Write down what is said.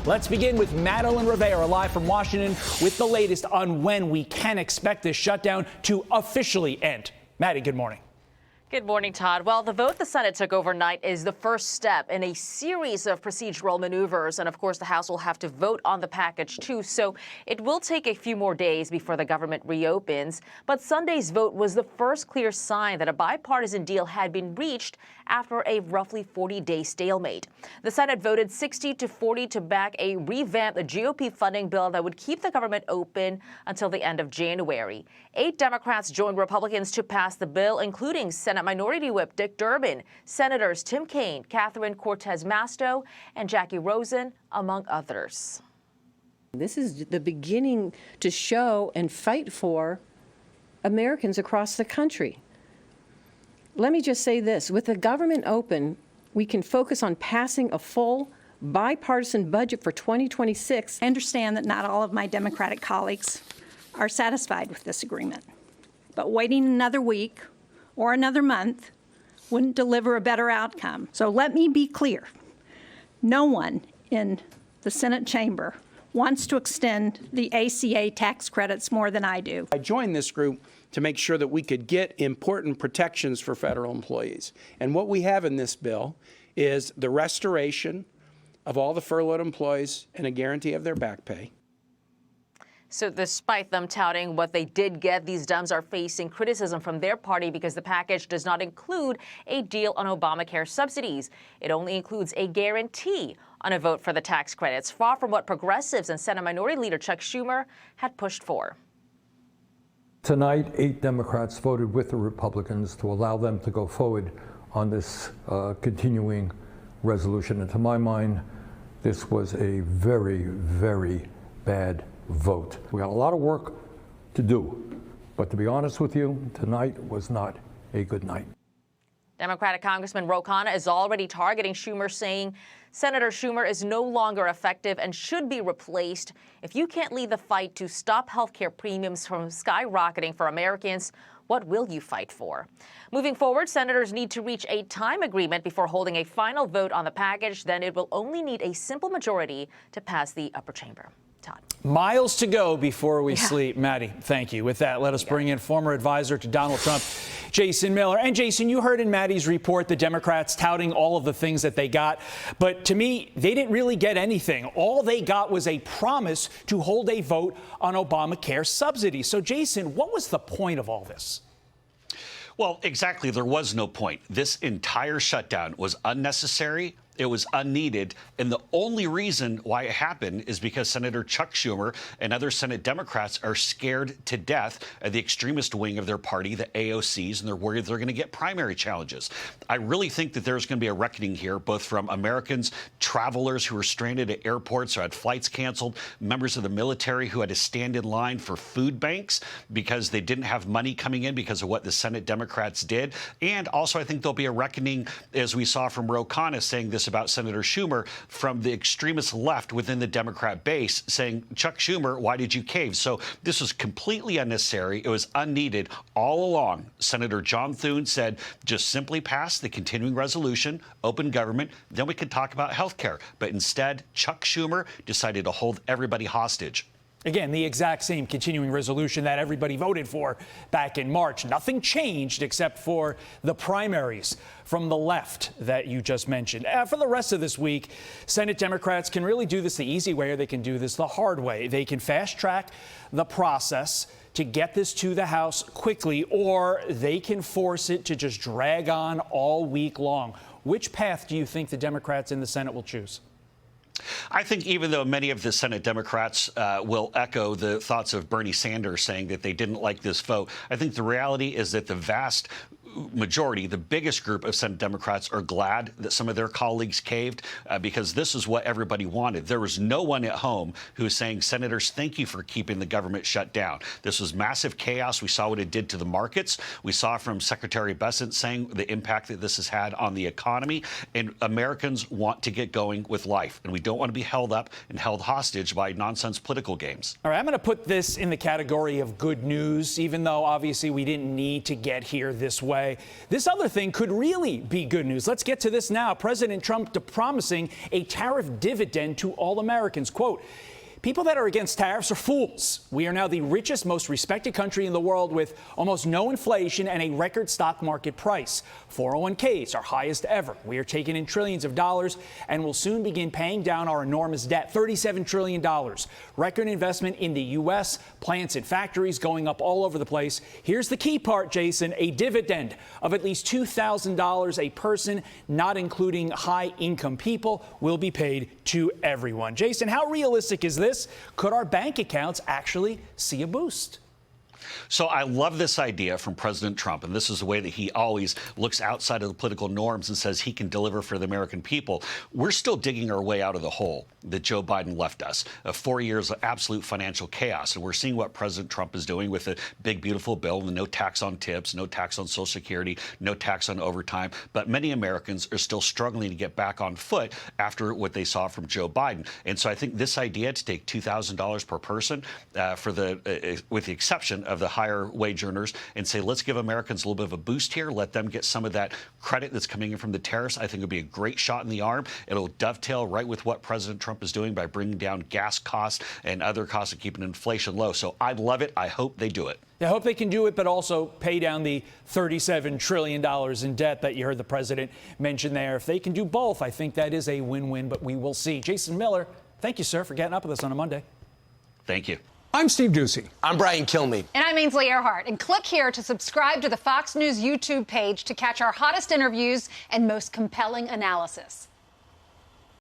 Let's begin with Madeleine Rivera live from Washington with the latest on when we can expect this shutdown to officially end. Maddie, good morning. Good morning, Todd. Well, the vote the Senate took overnight is the first step in a series of procedural maneuvers. And of course, the House will have to vote on the package, too. So it will take a few more days before the government reopens. But Sunday's vote was the first clear sign that a bipartisan deal had been reached after a roughly 40-day stalemate. The Senate voted 60-40 to back a revamped GOP funding bill that would keep the government open until the end of January. 8 Democrats joined Republicans to pass the bill, including Senate Minority Whip Dick Durbin, Senators Tim Kaine, Catherine Cortez Masto, and Jackie Rosen, among others. This is the beginning to show and fight for Americans across the country. Let me just say this. With the government open, we can focus on passing a full bipartisan budget for 2026. I understand that not all of my Democratic colleagues are satisfied with this agreement, but waiting another week or another month wouldn't deliver a better outcome. So let me be clear. No one in the Senate chamber wants to extend the ACA tax credits more than I do. I joined this group to make sure that we could get important protections for federal employees. And what we have in this bill is the restoration of all the furloughed employees and a guarantee of their back pay. So despite them touting what they did get, these Dems are facing criticism from their party because the package does not include a deal on Obamacare subsidies. It only includes a guarantee on a vote for the tax credits, far from what progressives and Senate Minority Leader Chuck Schumer had pushed for. Tonight, 8 Democrats voted with the Republicans to allow them to go forward on this continuing resolution. And to my mind, this was a very, very bad vote. We got a lot of work to do, but to be honest with you, tonight was not a good night. Democratic Congressman Ro Khanna is already targeting Schumer, saying Senator Schumer is no longer effective and should be replaced. If you can't lead the fight to stop health care premiums from skyrocketing for Americans, what will you fight for? Moving forward, senators need to reach a time agreement before holding a final vote on the package. Then it will only need a simple majority to pass the upper chamber. Todd. Miles to go before we sleep. Maddie, thank you. With that, let us bring in former advisor to Donald Trump, Jason Miller. And Jason, you heard in Maddie's report the Democrats touting all of the things that they got. But to me, they didn't really get anything. All they got was a promise to hold a vote on Obamacare subsidies. So, Jason, what was the point of all this? Well, exactly. There was no point. This entire shutdown was unnecessary. It was unneeded. And the only reason why it happened is because Senator Chuck Schumer and other Senate Democrats are scared to death of the extremist wing of their party, the AOCs, and they're worried they're going to get primary challenges. I really think that there's going to be a reckoning here, both from Americans, travelers who were stranded at airports or had flights canceled, members of the military who had to stand in line for food banks because they didn't have money coming in because of what the Senate Democrats did. And also, I think there'll be a reckoning, as we saw from Ro Khanna saying this about Senator Schumer, from the extremist left within the Democrat base saying, Chuck Schumer, why did you cave? So this was completely unnecessary. It was unneeded all along. Senator John Thune said, just simply pass the continuing resolution, open government, then we could talk about health care. But instead, Chuck Schumer decided to hold everybody hostage. Again, the exact same continuing resolution that everybody voted for back in March. Nothing changed except for the primaries from the left that you just mentioned. For the rest of this week, Senate Democrats can really do this the easy way, or they can do this the hard way. They can fast track the process to get this to the House quickly, or they can force it to just drag on all week long. Which path do you think the Democrats in the Senate will choose? I think even though many of the Senate Democrats will echo the thoughts of Bernie Sanders saying that they didn't like this vote, I think the reality is that the vast majority, the biggest group of Senate Democrats, are glad that some of their colleagues caved because this is what everybody wanted. There was no one at home who was saying, Senators, thank you for keeping the government shut down. This was massive chaos. We saw what it did to the markets. We saw from Secretary Bessent saying the impact that this has had on the economy. And Americans want to get going with life. And we don't want to be held up and held hostage by nonsense political games. All right, I'm going to put this in the category of good news, even though obviously we didn't need to get here this way. way, this other thing could really be good news. Let's get to this now. President Trump promising a tariff dividend to all Americans. Quote, people that are against tariffs are fools. We are now the richest, most respected country in the world with almost no inflation and a record stock market price. 401ks are highest ever. We are taking in trillions of dollars and will soon begin paying down our enormous debt, $37 trillion. Record investment in the U.S., plants and factories going up all over the place. Here's the key part, Jason, a dividend of at least $2,000 a person, not including high-income people, will be paid to everyone. Jason, how realistic is this? Could our bank accounts actually see a boost? So I love this idea from President Trump, and this is the way that he always looks outside of the political norms and says he can deliver for the American people. We're still digging our way out of the hole that Joe Biden left us. 4 years of absolute financial chaos, and we're seeing what President Trump is doing with the big, beautiful bill, the no tax on tips, no tax on Social Security, no tax on overtime. But many Americans are still struggling to get back on foot after what they saw from Joe Biden. And so I think this idea to take $2,000 per person with the exception of the higher wage earners, and say, let's give Americans a little bit of a boost here, let them get some of that credit that's coming in from the tariffs, I think would be a great shot in the arm. It'll dovetail right with what President Trump is doing by bringing down gas costs and other costs and keeping inflation low. So I love it. I hope they do it. I hope they can do it, but also pay down the $37 trillion in debt that you heard the president mention there. If they can do both, I think that is a win-win, but we will see. Jason Miller, thank you, sir, for getting up with us on a Monday. Thank you. I'm Steve Ducey. I'm Brian Kilmeade. And I'm Ainsley Earhart. And click here to subscribe to the Fox News YouTube page to catch our hottest interviews and most compelling analysis.